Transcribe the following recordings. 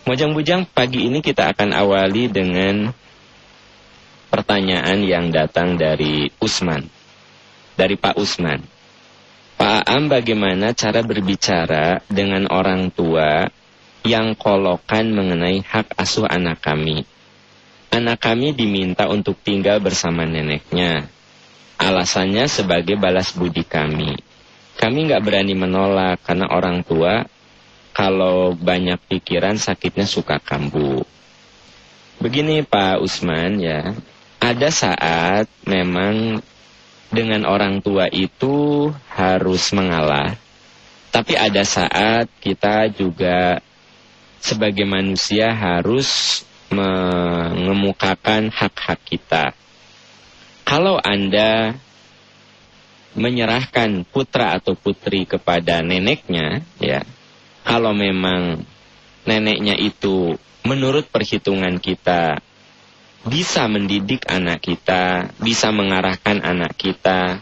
Mojang-bujang, pagi ini kita akan awali dengan pertanyaan yang datang dari Usman. Dari Pak Usman. Pak Aam, bagaimana cara berbicara dengan orang tua yang kolokan mengenai hak asuh anak kami? Anak kami diminta untuk tinggal bersama neneknya. Alasannya sebagai balas budi kami. Kami nggak berani menolak karena orang tua kalau banyak pikiran sakitnya suka kambuh. Begini Pak Usman ya, ada saat memang dengan orang tua itu harus mengalah. Tapi ada saat kita juga sebagai manusia harus mengemukakan hak-hak kita. Kalau Anda menyerahkan putra atau putri kepada neneknya, ya, kalau memang neneknya itu menurut perhitungan kita bisa mendidik anak kita, bisa mengarahkan anak kita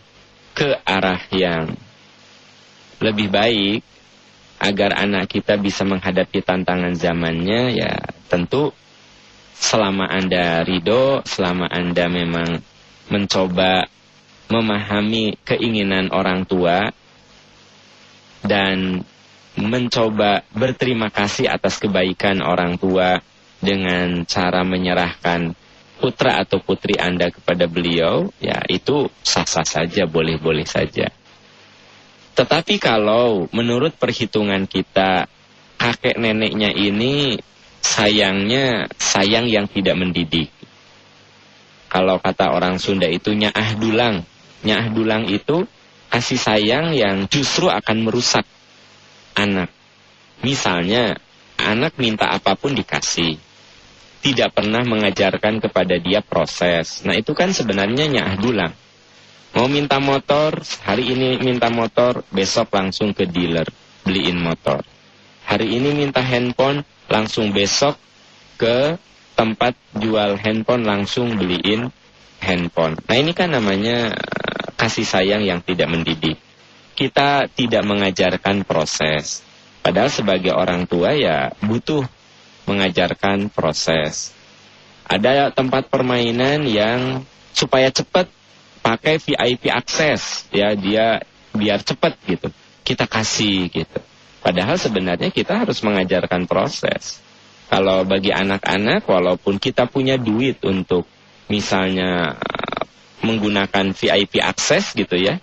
ke arah yang lebih baik agar anak kita bisa menghadapi tantangan zamannya, ya tentu selama Anda ridho, selama Anda memang mencoba memahami keinginan orang tua dan mencoba berterima kasih atas kebaikan orang tua dengan cara menyerahkan putra atau putri Anda kepada beliau, ya itu sah-sah saja, boleh-boleh saja. Tetapi kalau menurut perhitungan kita, kakek neneknya ini sayangnya sayang yang tidak mendidik. Kalau kata orang Sunda itu nyaah dulang. Nyaah dulang itu kasih sayang yang justru akan merusak anak. Misalnya, anak minta apapun dikasih. Tidak pernah mengajarkan kepada dia proses. Nah itu kan sebenarnya nyaah dulang. Mau minta motor, hari ini minta motor, besok langsung ke dealer, beliin motor. Hari ini minta handphone, langsung besok ke tempat jual handphone, langsung beliin handphone. Nah ini kan namanya kasih sayang yang tidak mendidik. Kita tidak mengajarkan proses. Padahal sebagai orang tua ya butuh mengajarkan proses. Ada tempat permainan yang supaya cepat pakai VIP akses, ya dia biar cepat gitu. Kita kasih gitu. Padahal sebenarnya kita harus mengajarkan proses. Kalau bagi anak-anak, walaupun kita punya duit untuk misalnya menggunakan VIP akses gitu ya,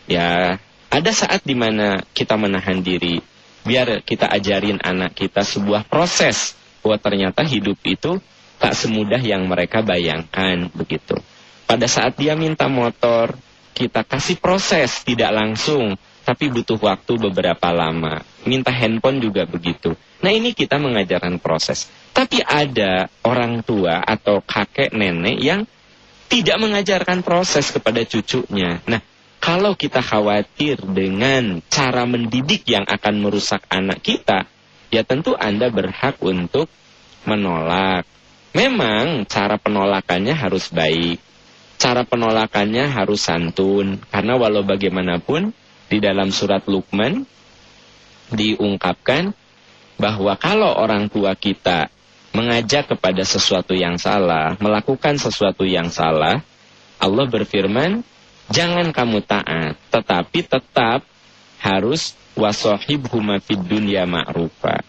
ya ada saat dimana kita menahan diri. Biar kita ajarin anak kita sebuah proses bahwa ternyata hidup itu tak semudah yang mereka bayangkan begitu. Pada saat dia minta motor, kita kasih proses tidak langsung, tapi butuh waktu beberapa lama. Minta handphone juga begitu. Nah ini kita mengajarkan proses. Tapi ada orang tua atau kakek nenek yang tidak mengajarkan proses kepada cucunya. Nah kalau kita khawatir dengan cara mendidik yang akan merusak anak kita, ya tentu Anda berhak untuk menolak. Memang cara penolakannya harus baik. Cara penolakannya harus santun. Karena walau bagaimanapun, di dalam surat Luqman diungkapkan bahwa kalau orang tua kita mengajak kepada sesuatu yang salah, melakukan sesuatu yang salah, Allah berfirman, jangan kamu taat, tetapi tetap harus wasahibhuma fid dunya ma'rufa.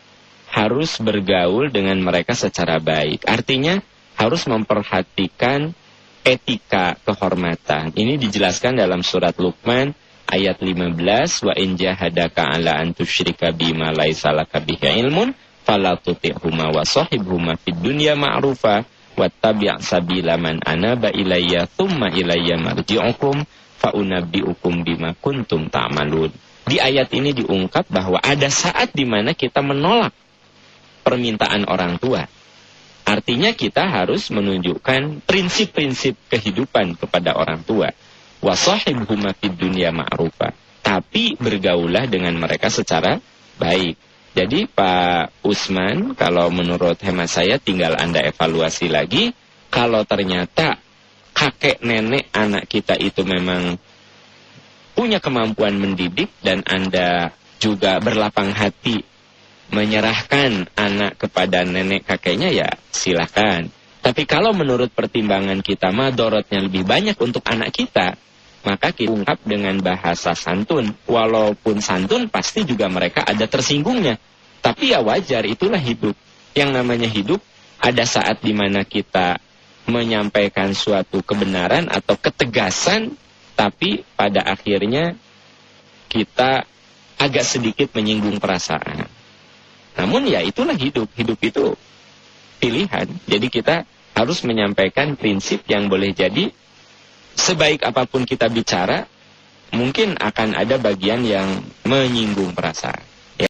Harus bergaul dengan mereka secara baik. Artinya harus memperhatikan etika kehormatan. Ini dijelaskan dalam surat Luqman ayat 15, wa in jahadaka ala an tusyrika bima laisa laka bihi ilmun fala tuti'huma wasahibhuma fid dunya ma'rufa wattabi' sabila man anaba ilayya thumma ilayya marji'ukum fa'unabbi'ukum bima kuntum ta'malun. Di ayat ini diungkap bahwa ada saat di mana kita menolak permintaan orang tua. Artinya kita harus menunjukkan prinsip-prinsip kehidupan kepada orang tua. Wasahibhuma fid dunya ma'rufa. Tapi bergaulah dengan mereka secara baik. Jadi Pak Usman, kalau menurut hemat saya tinggal Anda evaluasi lagi. Kalau ternyata kakek nenek anak kita itu memang punya kemampuan mendidik dan Anda juga berlapang hati menyerahkan anak kepada nenek kakeknya, ya silakan. Tapi kalau menurut pertimbangan kita madorotnya lebih banyak untuk anak kita, maka kita ungkap dengan bahasa santun. Walaupun santun pasti juga mereka ada tersinggungnya. Tapi ya wajar, itulah hidup. Yang namanya hidup, ada saat dimana kita menyampaikan suatu kebenaran atau ketegasan, tapi pada akhirnya kita agak sedikit menyinggung perasaan. Namun ya itulah hidup. Hidup itu pilihan. Jadi kita harus menyampaikan prinsip yang boleh jadi sebaik apapun kita bicara, mungkin akan ada bagian yang menyinggung perasaan.